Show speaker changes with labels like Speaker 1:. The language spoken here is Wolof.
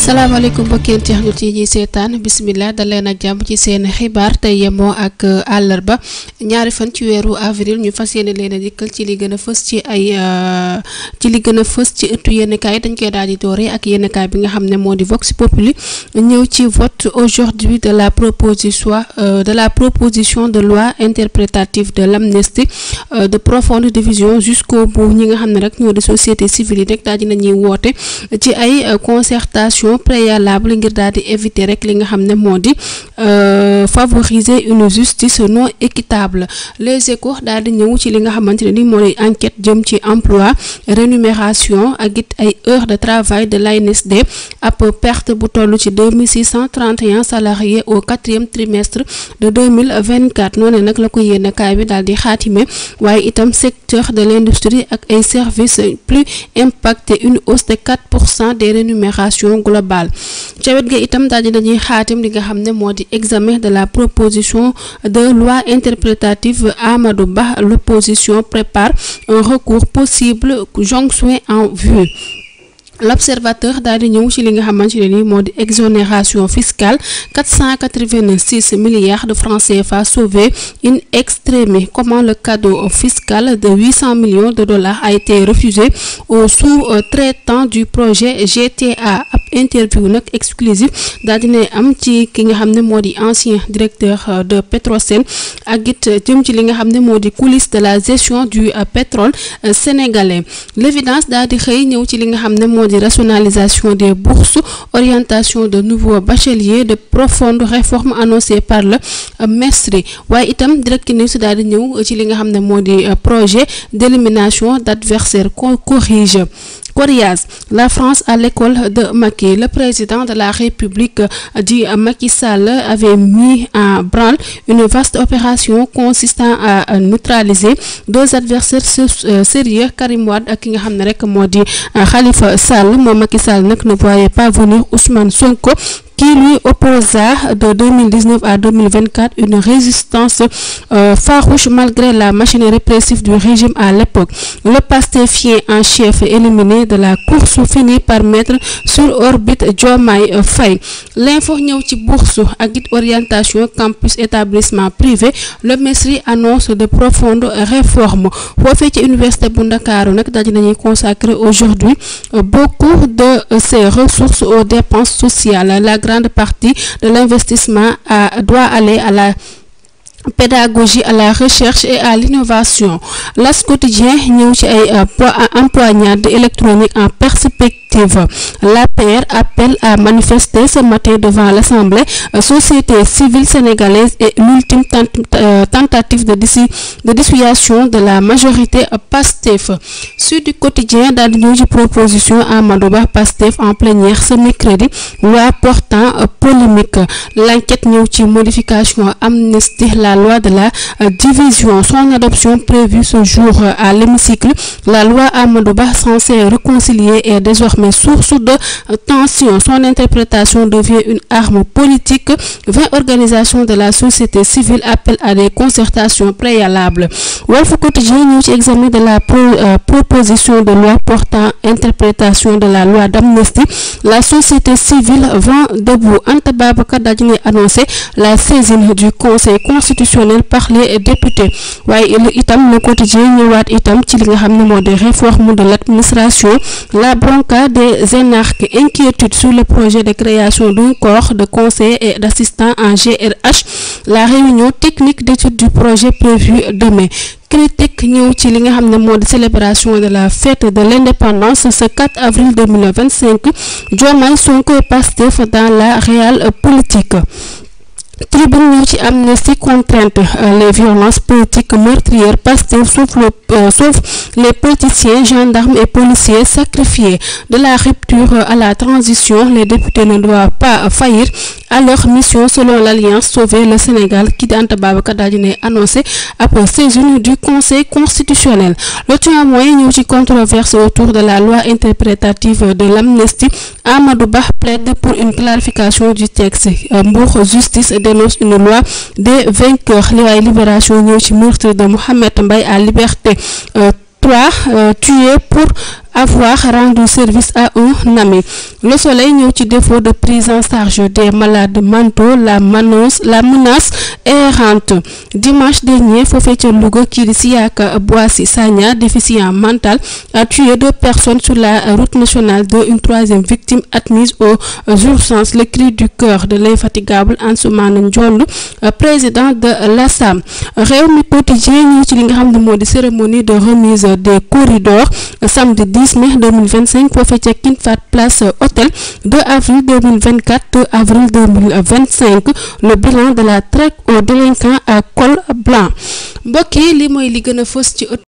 Speaker 1: salaamaaleykum mbokki internautes yi ñuy seetaan bisimilah dal leen ak jàmm ci seen xibaar tey yemoo ak àllarba ñaari fan ci weeru avril ñu fas yéene leen a dikkal ci li gën a fës ci ci ëttu yéenekaay dañ koy daal di doore ak yéenekaay bi nga xam ne moo di Vox Populi ñëw ci vote aujourd'hui de la proposition de loi interprétative de l'amnistie de profonde division jusqu'au bout ñi nga xam ne rek ñoo di société civile yi rek daal di nañuy woote ci ay concertation préalable ngir daal di éviter rek li nga xam ne moo di favoriser une justice non équitable. Les Échos daal di ñëw ci li nga xamante ne ni moo di enquête jëm ci emploi rémunération ak it ay heures de travail de l'ANSD ab perte bu toll ci 2631 salariés au 4e trimestre de 2024 noonu nag la ko yéenekaay bi daal di xaatime waaye itam secteur de l'industrie ak ay services plus impacté une hausse de 4% des rémunérations globales ca wet ga itam daal di dañuy xaatim li nga xam ne moo di examen de la proposition de loi interprétative Amadou Ba. L'opposition prépare un recours possible, jonction en vue. L'Observateur daal di ñëw ci li nga xamante ne ni moo di exonération fiscale 486 milliards de francs CFA sauvés in extremis. Comment le cadeau fiscal de 800 millions de dollars a été refusé aux sous-traitants du projet GTA. Ab interview nag exclusive daal di ne am ci ki nga xam ne moo di ancien directeur de Petrosen ak it jëm ci li nga xam ne moo di coulisses de la gestion du pétrole sénégalais. L'évidence daal di xëy ñëw ci li nga xam ne moo di rationalisation des bourses, orientation de nouveaux bacheliers, de profondes réformes annoncées par le MESRI. waaye itam Direct News daal di ñëw ci li nga xam ne moo di projet d'élimination d'adversaires corrige. Coriaz, la France à l'école de Macky. Le président de la République dit Macky Sall avait mis en branle une vaste opération consistant à neutraliser deux adversaires sérieux, Karim Wade ak ki nga xam ne rek moo di Khalifa Sall. Moom Macky Sall nag ne voyait pas venir Ousmane Sonko qui lui opposa de 2019 à 2024 une résistance farouche malgré la machine répressive du régime à l'époque. Le pastéfien en chef éliminé de la course finit par mettre sur orbite Diomaye Faye. L'info ñëw ci bourse ak it orientation campus établissement privé. Le MESRI annonce de profondes réformes. Foofee ci université bu Ndakaaru nag daal dinañuy consacrer aujourd'hui beaucoup de ses ressources aux dépenses sociales. La grande partie de l'investissement doit aller à la pédagogie, à la recherche et à l'innovation. L'As Quotidien ñëw ci ay empoignade électronique en perspective. L'APR appelle à manifester ce matin devant l'Assemblée. Société civile sénégalaise et l'ultime tentative de dissuasion de la majorité Pastef. Sud Quotidien daal di ñëw ci proposition Amadou Ba Pastef en plénière ce mercredi, loi portant polémique. L'enquête ñëw ci modification amnistie, la loi de la division, son adoption prévue ce jour à l'hémicycle. La loi Amadou Ba censée réconcilier est désormais source de tension. Son interprétation devient une arme politique. 20 organisations de la société civile appellent à des concertations préalables. Walf Quotidien ñëw ci examen de la proposition de loi portant interprétation de la loi d'amnistie. La société civile vent debout. Anta Babacar daal di annoncé la saisine du Conseil constitutionnel par les députés. waaye itam le quotidien ñëwaat itam ci li nga xam ne moo di réforme de l'administration. La bronca des énarques, inquiétude sur le projet de création d'un corps de conseillers et d'assistants en GRH. La réunion technique d'étude du projet prévue demain. Critique ñëw ci li nga xam ne moo di célébration de la fête de l'indépendance ce 4 avril 2025. Diomaye Sonko et Pastef dans la réelle politique. Tribune ñëw ci amnistie contrainte, les violences politiques meurtrières. Pastef sauf les politiciens, gendarmes et policiers sacrifiés. De la rupture à la transition, les députés ne doivent pas faillir à leur mission selon l'Alliance Sauver le Sénégal qui Anta Babacar daal di annoncé après saisine du Conseil constitutionnel. Le Témoin ñëw ci controverse autour de la loi interprétative de l'amnistie. Amadou Ba plaide pour une clarification du texte. Mbour justice dénonce une loi des vainqueurs. Li Libération ñëw ci meurtre de Mohamed Mbaye à Liberté 3 tués pour avoir rendu service à un ami. Le Soleil ñëw ci défaut de prise en charge des malades mentaux, la menace errante. Dimanche dernier foofee ca Louga kii di Siaka Boissy Sagna, déficient mental, a tué 2 personnes sur la route nationale 2, une 3e victime admise aux urgences. Le cri du cœur de l'infatigable Ansoumana Ndiolou, président de l'ASSAM. Rewmi Quotidien ñëw ci li nga xam ne moo di cérémonie de remise des corridors samedi 10 mai 2025 foofee ca King Fahd Place Hôtel, 2 avril 2024, 2 avril 2025. Le bilan de la traque aux délinquants à col blanc. Mbokk yi li mooy li gën a fës ci